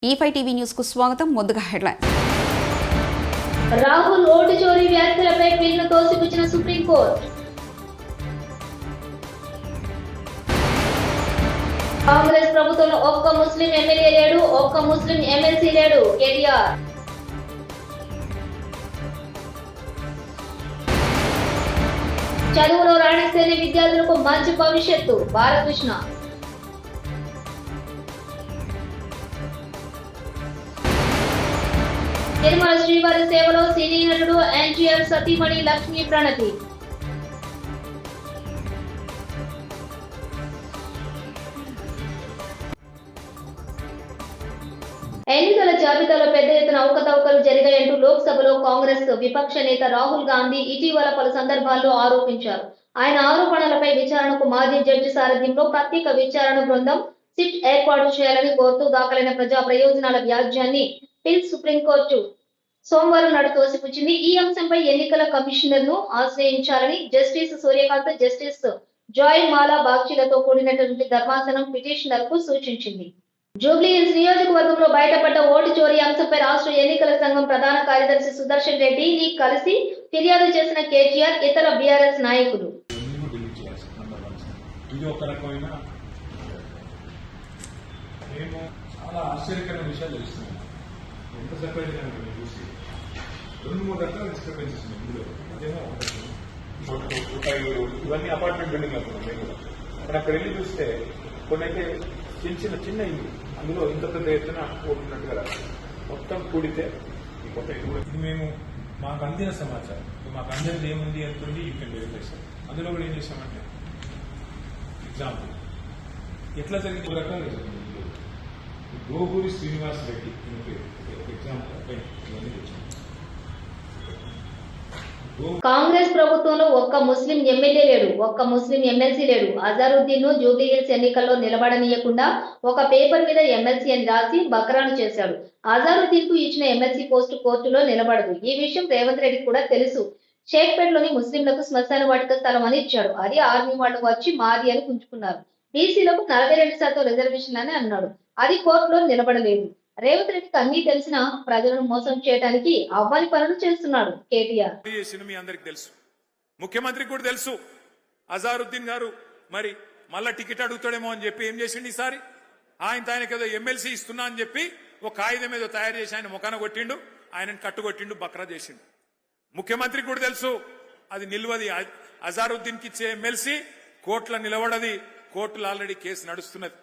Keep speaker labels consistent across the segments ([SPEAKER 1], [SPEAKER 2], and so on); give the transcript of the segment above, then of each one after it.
[SPEAKER 1] E5 TV news కు స్వాగతం. ముందుగా హెడ్లైన్.
[SPEAKER 2] రాహుల్ ఓటు చోరీ వ్యాఖ్యలపై బిల్లును తోసిపుచ్చిన సుప్రీంకోర్టు. కాంగ్రెస్ ప్రభుత్వంలో ఒక్క ముస్లిం ఎమ్మెల్యే లేడు, ఒక్క ముస్లిం ఎమ్మెల్సీ లేడు కేటీఆర్. చదువులో రాణిస్తేనే విద్యార్థులకు మంచి భవిష్యత్తు బాలకృష్ణ. తిరుమల శ్రీవారి సేవలో సినీ నటుడు ఎన్టీఆర్ సతీమణి లక్ష్మీ ప్రణతి. ఎన్నికల జాబితాలో పెద్ద ఎత్తున అవకతవకలు జరిగాయంటూ లోక్సభలో కాంగ్రెస్ విపక్ష నేత రాహుల్ గాంధీ ఇటీవల పలు సందర్భాల్లో ఆరోపించారు. ఆయన ఆరోపణలపై విచారణకు మాజీ జడ్జి సారథ్యంలో ప్రత్యేక విచారణ బృందం సిట్ ఏర్పాటు చేయాలని కోరుతూ దాఖలైన ప్రజా ప్రయోజనాల వ్యాజ్యాన్ని పిల్ సుప్రీంకోర్టు సోమవారం నాడు తోసిపుచ్చింది. ఈ అంశంపై ఎన్నికల కమిషనర్ ను ఆశ్రయించాలని జస్టిస్ సూర్యకాంత్, జస్టిస్ జాయ్ మాలా బాగ్చిలతో కూడినటువంటి ధర్మాసనం పిటిషనర్ కు సూచించింది. జూబ్లీహిల్స్ నియోజకవర్గంలో బయటపడ్డ ఓటు చోరీ అంశంపై రాష్ట్ర ఎన్నికల సంఘం ప్రధాన కార్యదర్శి సుదర్శన్ రెడ్డిని కలిసి ఫిర్యాదు చేసిన కేటీఆర్, ఇతర బీఆర్ఎస్ నాయకులు.
[SPEAKER 3] చాలా ఆశ్చర్యకరమైన విషయాలు తెలుస్తున్నాయి. ఎంత సర్ప్రైజ్ చూసి 2-3 రకాల డిస్టర్బెన్సెస్ ఇందులో అదేమో ఇవన్నీ అపార్ట్మెంట్ బిల్డింగ్ అవుతున్నాయి. అక్కడ వెళ్ళి చూస్తే కొన్ని అయితే చిన్న ఇల్లు, అందులో ఇంత పెద్ద ఎత్తున ఓటున్నట్టుగా రాదు. మొత్తం కూడితే ఇది మేము మాకు అందిన సమాచారం, మాకు అందరిది ఏముంది ఎంతుంది యూ కెన్ వెరిఫై సార్. అందులో కూడా ఏం చేశామంటే ఎగ్జాంపుల్ ఎట్లా జరిగింది రకాలు గోగూరి శ్రీనివాస్ రెడ్డి ఎగ్జాంపుల్ ఇవన్నీ తెచ్చాం.
[SPEAKER 2] కాంగ్రెస్ ప్రభుత్వంలో ఒక్క ముస్లిం ఎమ్మెల్యే లేడు, ఒక్క ముస్లిం ఎమ్మెల్సీ లేడు. అజారుద్దీన్ ను జూబ్లీహిల్స్ ఎన్నికల్లో నిలబడనీయకుండా ఒక పేపర్ మీద ఎమ్మెల్సీ అని రాసి బకరాను చేశాడు. అజారుద్దీన్ కు ఇచ్చిన ఎమ్మెల్సీ పోస్టు కోర్టులో నిలబడదు. ఈ విషయం రేవంత్ రెడ్డి కూడా తెలుసు. షేక్పేటలోని ముస్లింలకు శ్మశాన వాటిక స్థలం అని ఇచ్చాడు. అది ఆర్మీ వాళ్ళు వచ్చి మాది అని పుంజుకున్నారు. బీసీలకు 42% రిజర్వేషన్ అని అన్నాడు. అది కోర్టులో నిలబడలేదు. రేవంత్ రెడ్డికి అన్ని తెలిసిన ప్రజలను మోసం చేయడానికి అవ్వని పనులు చేస్తున్నాడు కేటీఆర్.
[SPEAKER 3] మీ అందరికి తెలుసు, ముఖ్యమంత్రికి కూడా తెలుసు. అజారుద్దీన్ గారు మరి మళ్ళా టికెట్ అడుగుతాడేమో అని చెప్పి ఏం చేసిండు ఈసారి, ఆయనకి ఏదో ఎమ్మెల్సీ ఇస్తున్నా అని చెప్పి ఒక కాగితం ఏదో తయారు చేసి ఆయన ముఖాన కొట్టిండు, ఆయనను కట్టుకొట్టిండు, బక్రా చేసిండు. ముఖ్యమంత్రికి కూడా తెలుసు అది నిల్వది. అజారుద్దీన్ కి ఇచ్చే ఎమ్మెల్సీ కోర్టులో నిలబడది, కోర్టులో ఆల్రెడీ కేసు నడుస్తున్నది.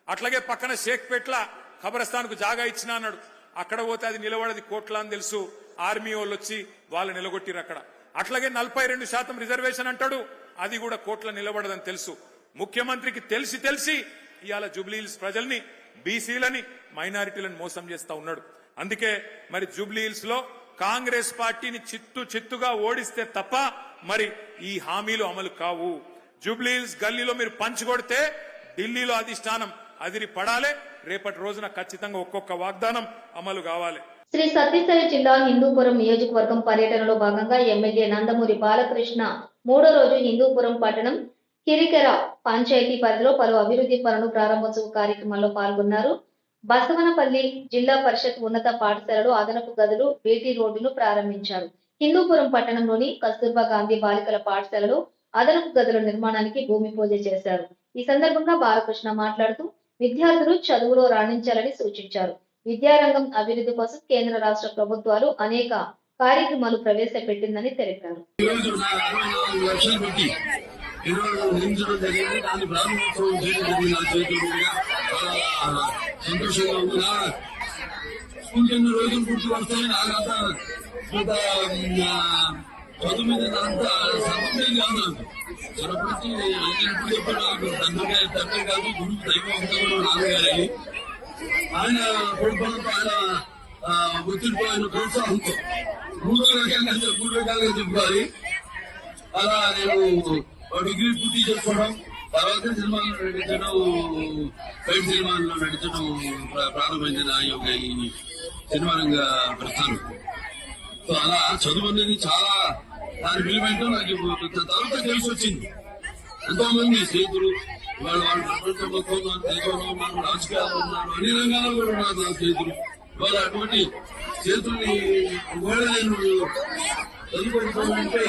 [SPEAKER 3] అట్లాగే పక్కన షేక్పేట్ల ఖబరస్థాన్ కు జాగా ఇచ్చినా అన్నాడు, అక్కడ పోతే అది నిలబడది కోట్ల అని తెలుసు. ఆర్మీ వాళ్ళు వచ్చి వాళ్ళు నిలగొట్టిరు అక్కడ. అట్లాగే 42% రిజర్వేషన్ అంటాడు, అది కూడా కోట్ల నిలబడదని తెలుసు. ముఖ్యమంత్రికి తెలిసి ఇవాళ జూబ్లీహిల్స్ ప్రజల్ని, బీసీలని, మైనారిటీలను మోసం చేస్తా ఉన్నాడు. అందుకే మరి జూబ్లీహిల్స్ లో కాంగ్రెస్ పార్టీని చిత్తుగా ఓడిస్తే తప్ప మరి ఈ హామీలు అమలు కావు. జూబ్లీహిల్స్ గల్లీలో మీరు పంచుకొడితే ఢిల్లీలో అధిష్టానం అదిరి పడాలి. రేపటి రోజున ఖచ్చితంగా ఒక్కొక్క వాగ్దానం అమలు కావాలి.
[SPEAKER 2] శ్రీ సత్యసాయి జిల్లా హిందూపురం నియోజకవర్గం పర్యటనలో భాగంగా ఎమ్మెల్యే నందమూరి బాలకృష్ణ 3వ రోజు హిందూపురం పట్టణం కిరికెర పంచాయతీ పరిధిలో పలు అభివృద్ధి పనులు ప్రారంభోత్సవ కార్యక్రమంలో పాల్గొన్నారు. బసవనపల్లి జిల్లా పరిషత్ ఉన్నత పాఠశాలలో అదనపు గదులు, బీటీ రోడ్డును ప్రారంభించారు. హిందూపురం పట్టణంలోని కస్తూర్బా గాంధీ బాలికల పాఠశాలలో అదనపు గదుల నిర్మాణానికి భూమి పూజ చేశారు. ఈ సందర్భంగా బాలకృష్ణ మాట్లాడుతూ విద్యార్థులు చదువులో రాణించాలని సూచించారు. విద్యారంగం అభివృద్ధి కోసం కేంద్ర రాష్ట్ర ప్రభుత్వాలు అనేక కార్యక్రమాలు ప్రవేశపెట్టిందని తెలిపారు.
[SPEAKER 4] చదువు మీద అంతా సమర్థం కాదు. చిన్నప్పటి తండ్రి కాదు, గురువు దైవం అంతా నాన్నగారని ఆయన కొడుకులతో ఆయన ఒత్తిడితో ఆయన ప్రోత్సాహంతో 3 రకాలుగా చెప్పుకోవాలి. అలా నేను డిగ్రీ పూర్తి చేసుకోవడం, తర్వాత సినిమాల్లో నటించడం, బయట సినిమాల్లో నటించడం ప్రారంభించిన ఈ సినిమా రంగ ప్రస్థానం. సో అలా చదువు అనేది చాలా దాని విలువేంటో నాకు తర్వాత తెలిసి వచ్చింది. ఎంతో మంది స్నేహితులు ఇవాళ వాళ్ళు ప్రపంచం మొత్తంలో దేశంలో ఉన్నారు, రాజకీయాలు ఉన్నారు, అన్ని రంగాల్లో కూడా ఉన్నారు నా చేతులు. ఇవాళ అటువంటి చేతుల్ని కూడా నేను చదువుకుంటానంటే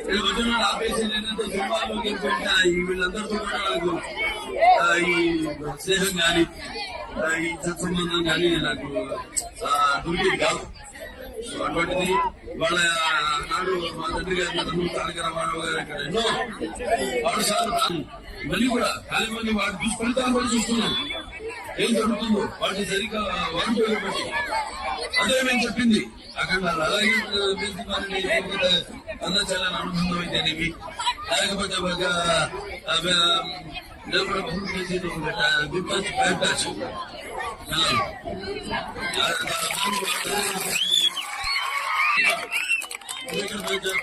[SPEAKER 4] నేను వచ్చిన ఆపేసి ఏంటంటే సినిమాలో గెలిపెట్టా వీళ్ళందరితో కూడా నాకు ఈ స్నేహం కానీ ఈ సత్సంబంధం కానీ నాకు దొరికేది కాదు. సో అటువంటిది వాళ్ళ నాడు మా తండ్రి గారి నందమూరి తారక రామారావు గారు ఇక్కడ ఎన్నో 6 సార్లు మళ్ళీ కూడా చాలా మంది వాటి దుష్ఫలితాలు కూడా చూస్తున్నాం. ఏం జరుగుతుందో వాటిని సరిగ్గా వాడుకోబట్టి అదే మేము చెప్పింది అక్కడ అలాగే అన్న చాలా అనుబంధం అయితేనేమి లేకపోతే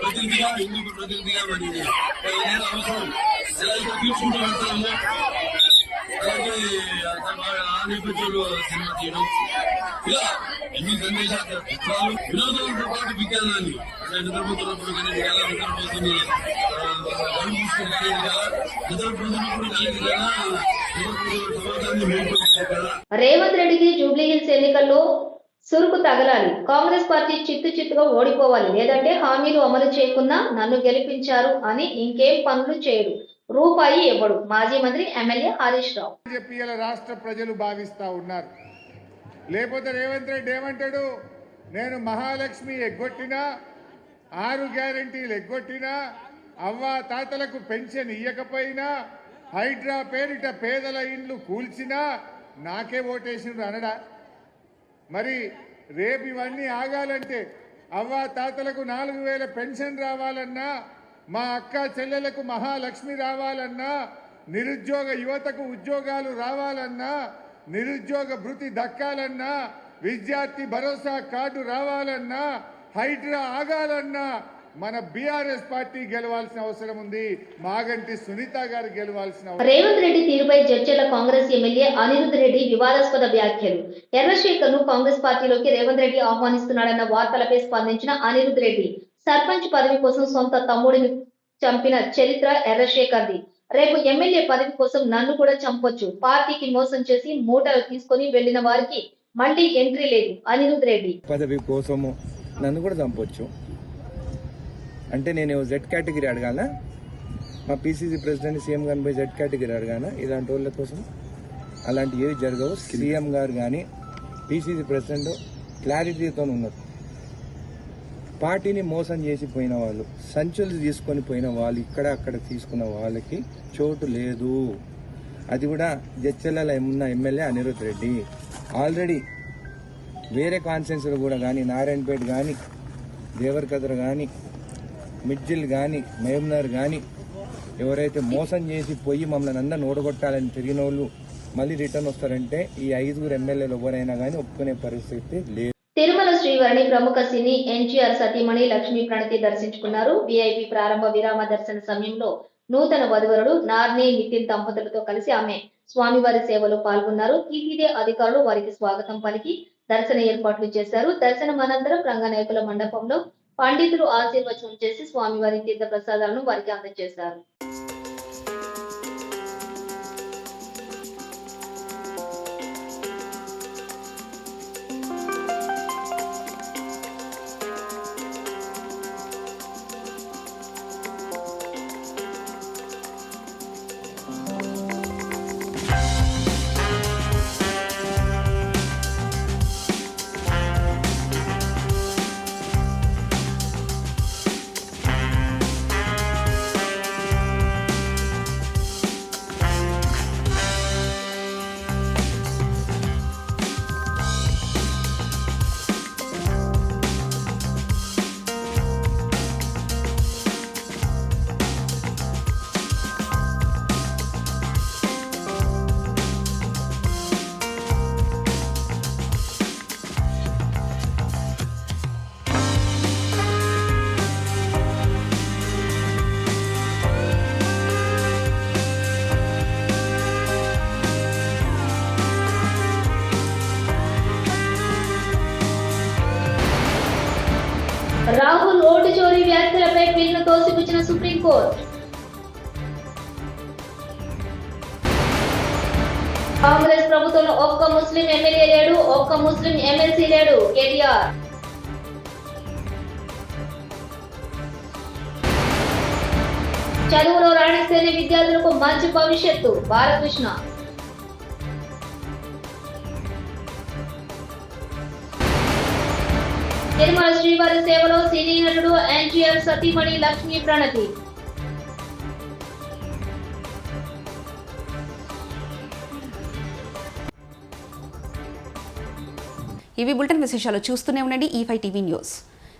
[SPEAKER 4] ప్రతినిధిగా ఎందుకు ప్రతినిధిగా మరి అవసరం ఎలా అయితే తీసుకుంటూ వెళ్తామో అలాగే ఆ నేపథ్యంలో సినిమా తీయడం ఇలా ఎన్ని సందేశాలు వినోదంతో పాటు విజ్ఞానాన్ని నిద్రపోతున్నప్పుడు కానీ ఎలా నిద్రపోతున్న నిద్రపోతున్నప్పుడు కలిగి కదా సమాజాన్ని మేల్కొల్పే కదా.
[SPEAKER 2] రేవంత్ రెడ్డికి జూబ్లీహిల్స్ ఎన్నికల్లో సురుకు తగలాలి. కాంగ్రెస్ పార్టీ చిత్తుగా ఓడిపోవాలి. లేదంటే హామీలు అమలు చేయకున్నా నన్ను గెలిపించారు అని ఇంకేం పనులు చేయడు, రూపాయి ఇవ్వడు. మాజీ మంత్రి ఎమ్మెల్యే హరీష్ రావు
[SPEAKER 5] చెప్పి ఇలా రాష్ట్ర ప్రజలు భావిస్తా ఉన్నారు. లేకపోతే రేవంత్ రెడ్డి ఏమంటాడు, నేను మహాలక్ష్మి ఎగ్గొట్టినా, 6 గ్యారెంటీలు ఎగ్గొట్టినా, అవ్వా తాతలకు పెన్షన్ ఇయ్యకపోయినా, హైడ్రా పేరిట పేదల ఇండ్లు కూల్చినా నాకే ఓటేసిండ్రు అనడా? మరి రేపు ఇవన్నీ ఆగాలంటే అవ్వా తాతలకు 4000 పెన్షన్ రావాలన్నా, మా అక్క చెల్లెలకు మహాలక్ష్మి రావాలన్నా, నిరుద్యోగ యువతకు ఉద్యోగాలు రావాలన్నా, నిరుద్యోగ భృతి దక్కాలన్నా, విద్యార్థి భరోసా కార్డు రావాలన్నా, హైడ్రా ఆగాలన్నా మన బీఆర్ఎస్ పార్టీ గెలవాల్సిన అవసరం ఉంది. మాగంటి సునీత గారు గెలవాల్సిన అవసరం.
[SPEAKER 2] రేవంత్ రెడ్డి తీరుపై జడ్చర్ల కాంగ్రెస్ ఎమ్మెల్యే అనిరుద్ రెడ్డి వివాదాస్పద వ్యాఖ్యలు. ఎర్రశేఖర్ ను కాంగ్రెస్ పార్టీలోకి రేవంత్ రెడ్డి ఆహ్వానిస్తున్నాడన్న వార్తలపై స్పందించిన అనిరుద్ రెడ్డి, సర్పంచ్ పదవి కోసం సొంత తమ్ముడిని చంపిన చరిత్ర ఎర్రశేఖర్ది. రేపు ఎమ్మెల్యే పదవి కోసం నన్ను కూడా చంపొచ్చు. పార్టీకి మోసం చేసి మూటలు తీసుకుని వెళ్లిన వారికి మళ్లీ ఎంట్రీ లేదు. అనిరుద్ రెడ్డి
[SPEAKER 6] పదవి కోసము నన్ను కూడా చంపొచ్చు అంటే నేను జెడ్ కేటగిరీ అడగాల? మా పీసీసీ ప్రెసిడెంట్ సీఎం గారిని పోయి జెడ్ కేటగిరీ అడగాల? ఇలాంటి వాళ్ళ కోసం అలాంటి ఏవి జరగవు. సీఎం గారు కానీ పీసీసీ ప్రెసిడెంట్ క్లారిటీతో ఉన్నారు. పార్టీని మోసం చేసి పోయిన వాళ్ళు, సంచులు తీసుకొని పోయిన వాళ్ళు, ఇక్కడ అక్కడ తీసుకున్న వాళ్ళకి చోటు లేదు. అది కూడా జడ్చర్లలో ఉన్న ఎమ్మెల్యే అనిరుద్ రెడ్డి. ఆల్రెడీ వేరే కాన్స్టిట్యున్సీలు కూడా కానీ, నారాయణపేట కానీ, దేవరకద్ర కానీ, మిడ్జిల్ కానీ, మహబూబ్నగర్ కానీ ఎవరైతే మోసం చేసి పోయి మమ్మల్ని అందరిని ఓడగొట్టాలని తిరిగిన వాళ్ళు మళ్ళీ రిటర్న్ వస్తారంటే ఈ 5 ఎమ్మెల్యేలు ఎవరైనా కానీ ఒప్పుకునే పరిస్థితి లేదు.
[SPEAKER 2] తిరుమల శ్రీవారిని ప్రముఖ సినీ ఎన్టీఆర్ సతీమణి లక్ష్మీ ప్రణతి దర్శించుకున్నారు. వీఐపీ ప్రారంభ విరామ దర్శన సమయంలో నూతన వధువరుడు నార్ని నితిన్ దంపతులతో కలిసి ఆమె స్వామివారి సేవలో పాల్గొన్నారు. టీటీడీ అధికారులు వారికి స్వాగతం పలికి దర్శన ఏర్పాట్లు చేశారు. దర్శనం అనంతరం రంగనాయకుల మండపంలో పండితులు ఆశీర్వచనం చేసి స్వామివారి తీర్థ ప్రసాదాలను వారికి అందజేశారు. రాహుల్ ఓటు చోరీ వ్యాఖ్యలపై పిల్ను తోసిపుచ్చిన సుప్రీంకోర్టు. కాంగ్రెస్ ప్రభుత్వంలో ఒక్క ముస్లిం ఎమ్మెల్యే లేడు, ఒక్క ముస్లిం ఎమ్మెల్సీ లేడు కేటీఆర్. చదువులో రాణిస్తేనే విద్యార్థులకు మంచి భవిష్యత్తు బాలకృష్ణ. తిరుమల శ్రీవారి సేవలో సినీ నటుడు ఎన్టీఆర్ సతీమణి లక్ష్మీ ప్రణతి.
[SPEAKER 1] ఇవి బులెటిన్ విశేషాలు. చూస్తూనే ఉండండి E5 టీవీ న్యూస్.